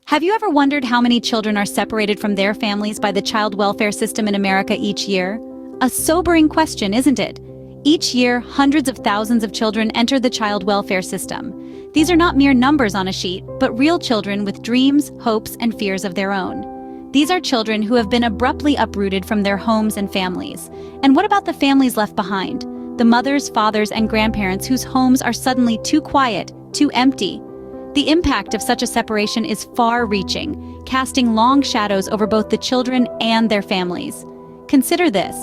Have you ever wondered how many children are separated from their families by the child welfare system in America each year? A sobering question, isn't it? Each year, hundreds of thousands of children enter the child welfare system. These are not mere numbers on a sheet, but real children with dreams, hopes, and fears of their own. These are children who have been abruptly uprooted from their homes and families. And what about the families left behind? The mothers, fathers, and grandparents whose homes are suddenly too quiet, too empty. The impact of such a separation is far-reaching, casting long shadows over both the children and their families. Consider this.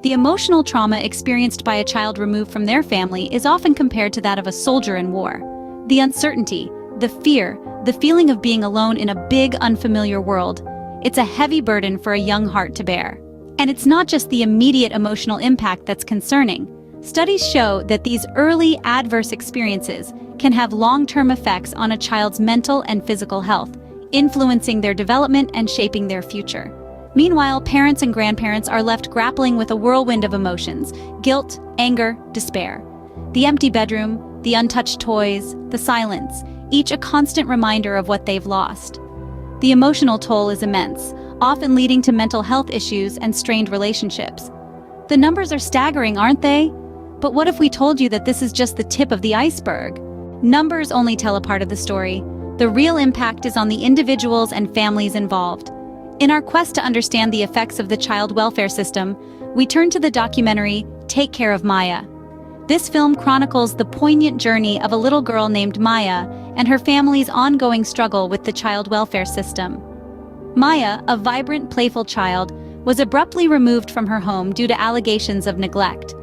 The emotional trauma experienced by a child removed from their family is often compared to that of a soldier in war. The uncertainty, the fear, the feeling of being alone in a big, unfamiliar world. It's a heavy burden for a young heart to bear. And it's not just the immediate emotional impact that's concerning. Studies show that these early adverse experiences can have long-term effects on a child's mental and physical health, influencing their development and shaping their future. Meanwhile, parents and grandparents are left grappling with a whirlwind of emotions: guilt, anger, despair. The empty bedroom, the untouched toys, the silence, each a constant reminder of what they've lost. The emotional toll is immense, often leading to mental health issues and strained relationships. The numbers are staggering, aren't they? But what if we told you that this is just the tip of the iceberg? Numbers only tell a part of the story. The real impact is on the individuals and families involved. In our quest to understand the effects of the child welfare system, we turn to the documentary Take Care of Maya. This film chronicles the poignant journey of a little girl named Maya and her family's ongoing struggle with the child welfare system. Maya, a vibrant, playful child, was abruptly removed from her home due to allegations of neglect.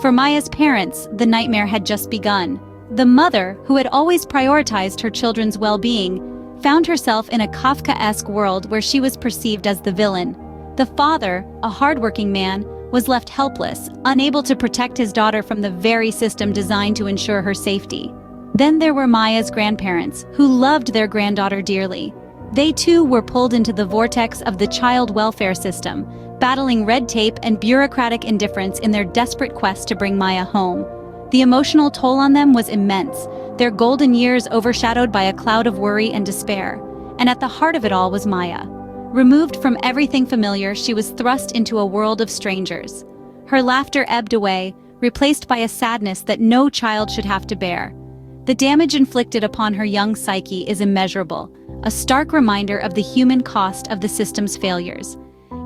For Maya's parents, the nightmare had just begun. The mother, who had always prioritized her children's well-being, found herself in a Kafkaesque world where she was perceived as the villain. The father, a hardworking man, was left helpless, unable to protect his daughter from the very system designed to ensure her safety. Then there were Maya's grandparents, who loved their granddaughter dearly. They too were pulled into the vortex of the child welfare system, battling red tape and bureaucratic indifference in their desperate quest to bring Maya home. The emotional toll on them was immense, their golden years overshadowed by a cloud of worry and despair. And at the heart of it all was Maya. Removed from everything familiar, she was thrust into a world of strangers. Her laughter ebbed away, replaced by a sadness that no child should have to bear. The damage inflicted upon her young psyche is immeasurable, a stark reminder of the human cost of the system's failures.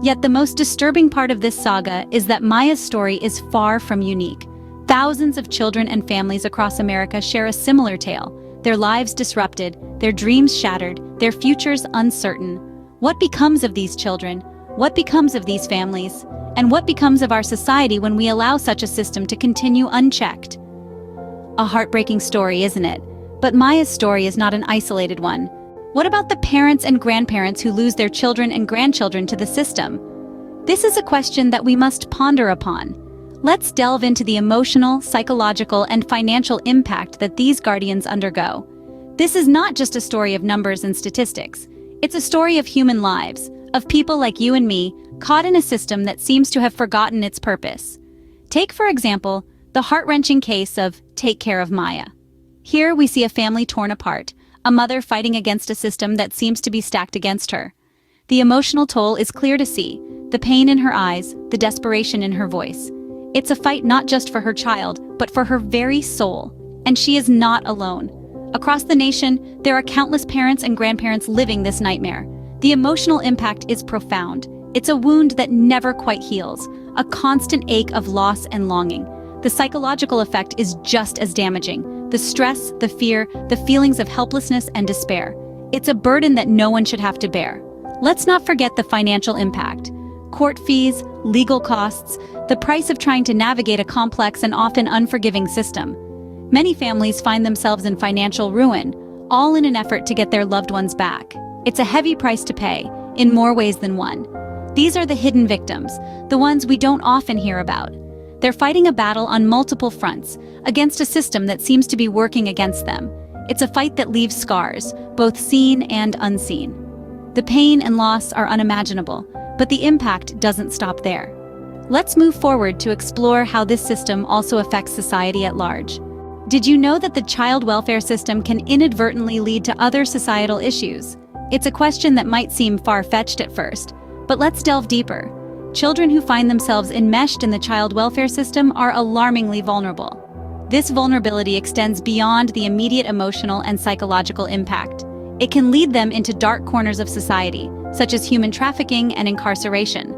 Yet the most disturbing part of this saga is that Maya's story is far from unique. Thousands of children and families across America share a similar tale, their lives disrupted, their dreams shattered, their futures uncertain. What becomes of these children? What becomes of these families? And what becomes of our society when we allow such a system to continue unchecked? A heartbreaking story, isn't it? But Maya's story is not an isolated one. What about the parents and grandparents who lose their children and grandchildren to the system? This is a question that we must ponder upon. Let's delve into the emotional, psychological, and financial impact that these guardians undergo. This is not just a story of numbers and statistics. It's a story of human lives, of people like you and me, caught in a system that seems to have forgotten its purpose. Take, for example, the heart-wrenching case of Take Care of Maya. Here we see a family torn apart, a mother fighting against a system that seems to be stacked against her. The emotional toll is clear to see, the pain in her eyes, the desperation in her voice. It's a fight not just for her child, but for her very soul. And she is not alone. Across the nation, there are countless parents and grandparents living this nightmare. The emotional impact is profound. It's a wound that never quite heals, a constant ache of loss and longing. The psychological effect is just as damaging. The stress, the fear, the feelings of helplessness and despair. It's a burden that no one should have to bear. Let's not forget the financial impact. Court fees, legal costs, the price of trying to navigate a complex and often unforgiving system. Many families find themselves in financial ruin, all in an effort to get their loved ones back. It's a heavy price to pay, in more ways than one. These are the hidden victims, the ones we don't often hear about. They're fighting a battle on multiple fronts, against a system that seems to be working against them. It's a fight that leaves scars, both seen and unseen. The pain and loss are unimaginable, but the impact doesn't stop there. Let's move forward to explore how this system also affects society at large. Did you know that the child welfare system can inadvertently lead to other societal issues? It's a question that might seem far-fetched at first, but let's delve deeper. Children who find themselves enmeshed in the child welfare system are alarmingly vulnerable. This vulnerability extends beyond the immediate emotional and psychological impact. It can lead them into dark corners of society, such as human trafficking and incarceration.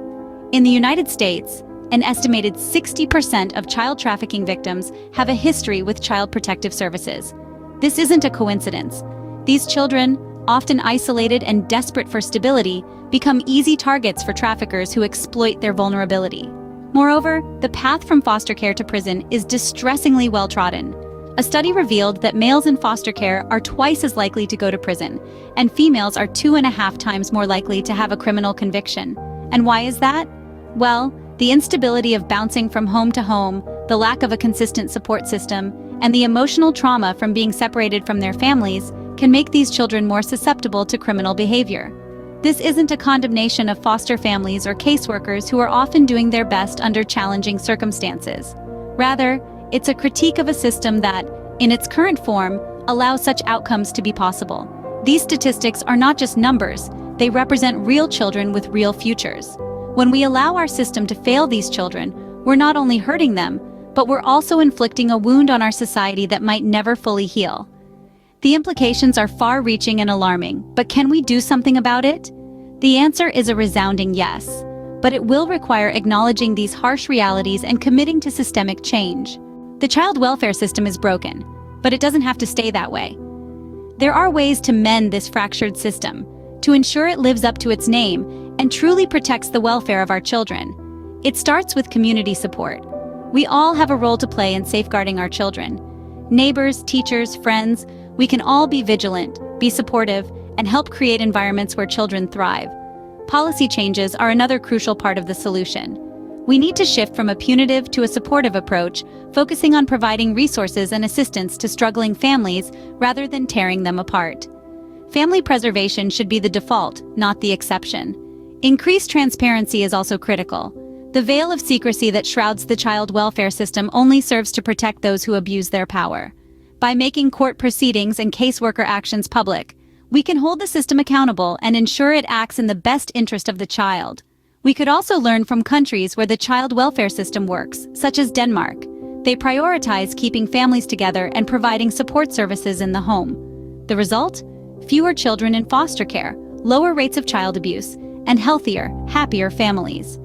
In the United States, an estimated 60% of child trafficking victims have a history with Child Protective Services. This isn't a coincidence. These children, often isolated and desperate for stability, become easy targets for traffickers who exploit their vulnerability. Moreover, the path from foster care to prison is distressingly well-trodden. A study revealed that males in foster care are twice as likely to go to prison, and females are 2.5 times more likely to have a criminal conviction. And why is that? Well, the instability of bouncing from home to home, the lack of a consistent support system, and the emotional trauma from being separated from their families can make these children more susceptible to criminal behavior. This isn't a condemnation of foster families or caseworkers who are often doing their best under challenging circumstances. Rather, it's a critique of a system that, in its current form, allows such outcomes to be possible. These statistics are not just numbers, they represent real children with real futures. When we allow our system to fail these children, we're not only hurting them, but we're also inflicting a wound on our society that might never fully heal. The implications are far-reaching and alarming, but can we do something about it? The answer is a resounding yes, but it will require acknowledging these harsh realities and committing to systemic change. The child welfare system is broken, but it doesn't have to stay that way. There are ways to mend this fractured system, to ensure it lives up to its name and truly protects the welfare of our children. It starts with community support. We all have a role to play in safeguarding our children. Neighbors, teachers, friends, we can all be vigilant, be supportive, and help create environments where children thrive. Policy changes are another crucial part of the solution. We need to shift from a punitive to a supportive approach, focusing on providing resources and assistance to struggling families rather than tearing them apart. Family preservation should be the default, not the exception. Increased transparency is also critical. The veil of secrecy that shrouds the child welfare system only serves to protect those who abuse their power. By making court proceedings and caseworker actions public, we can hold the system accountable and ensure it acts in the best interest of the child. We could also learn from countries where the child welfare system works, such as Denmark. They prioritize keeping families together and providing support services in the home. The result? Fewer children in foster care, lower rates of child abuse, and healthier, happier families.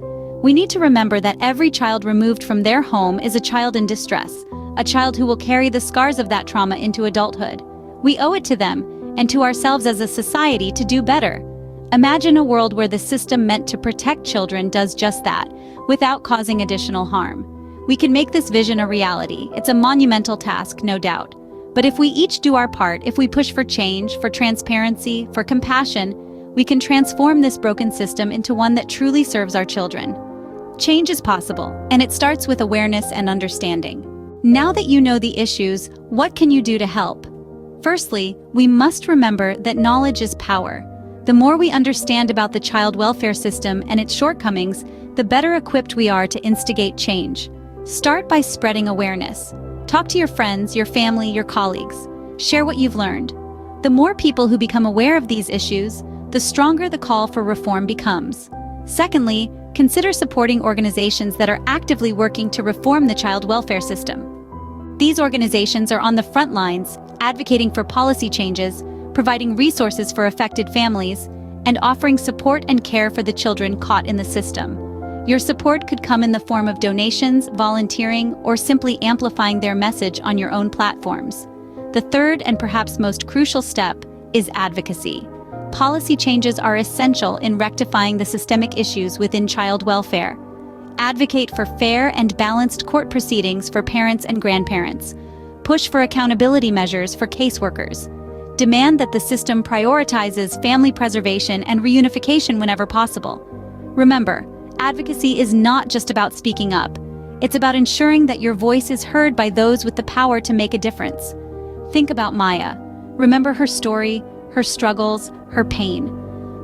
We need to remember that every child removed from their home is a child in distress, a child who will carry the scars of that trauma into adulthood. We owe it to them, and to ourselves as a society, to do better. Imagine a world where the system meant to protect children does just that, without causing additional harm. We can make this vision a reality. It's a monumental task, no doubt. But if we each do our part, if we push for change, for transparency, for compassion, we can transform this broken system into one that truly serves our children. Change is possible, and it starts with awareness and understanding. Now that you know the issues, what can you do to help? Firstly, we must remember that knowledge is power. The more we understand about the child welfare system and its shortcomings, the better equipped we are to instigate change. Start by spreading awareness. Talk to your friends, your family, your colleagues. Share what you've learned. The more people who become aware of these issues, the stronger the call for reform becomes. Secondly, consider supporting organizations that are actively working to reform the child welfare system. These organizations are on the front lines, advocating for policy changes, providing resources for affected families, and offering support and care for the children caught in the system. Your support could come in the form of donations, volunteering, or simply amplifying their message on your own platforms. The third and perhaps most crucial step is advocacy. Policy changes are essential in rectifying the systemic issues within child welfare. Advocate for fair and balanced court proceedings for parents and grandparents. Push for accountability measures for caseworkers. Demand that the system prioritizes family preservation and reunification whenever possible. Remember, advocacy is not just about speaking up. It's about ensuring that your voice is heard by those with the power to make a difference. Think about Maya. Remember her story, her struggles, her pain.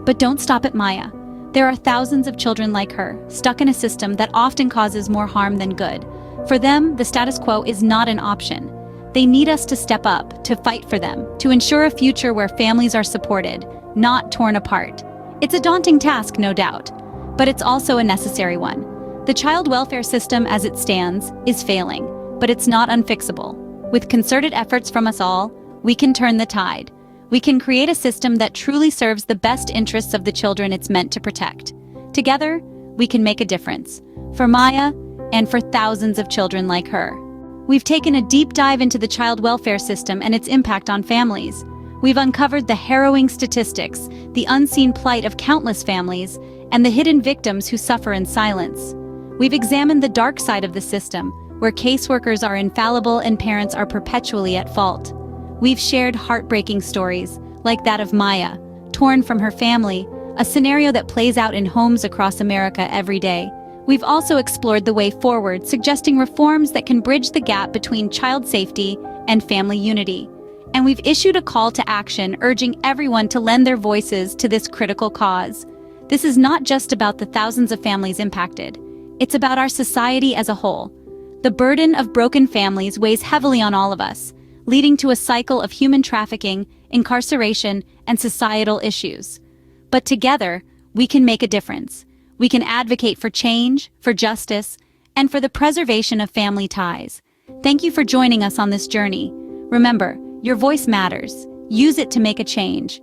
But don't stop at Maya. There are thousands of children like her, stuck in a system that often causes more harm than good. For them, the status quo is not an option. They need us to step up, to fight for them, to ensure a future where families are supported, not torn apart. It's a daunting task, no doubt, but it's also a necessary one. The child welfare system as it stands is failing, but it's not unfixable. With concerted efforts from us all, we can turn the tide. We can create a system that truly serves the best interests of the children it's meant to protect. Together, we can make a difference. For Maya, and for thousands of children like her. We've taken a deep dive into the child welfare system and its impact on families. We've uncovered the harrowing statistics, the unseen plight of countless families, and the hidden victims who suffer in silence. We've examined the dark side of the system, where caseworkers are infallible and parents are perpetually at fault. We've shared heartbreaking stories, like that of Maya, torn from her family, a scenario that plays out in homes across America every day. We've also explored the way forward, suggesting reforms that can bridge the gap between child safety and family unity. And we've issued a call to action urging everyone to lend their voices to this critical cause. This is not just about the thousands of families impacted. It's about our society as a whole. The burden of broken families weighs heavily on all of us, leading to a cycle of human trafficking, incarceration, and societal issues. But together, we can make a difference. We can advocate for change, for justice, and for the preservation of family ties. Thank you for joining us on this journey. Remember, your voice matters. Use it to make a change.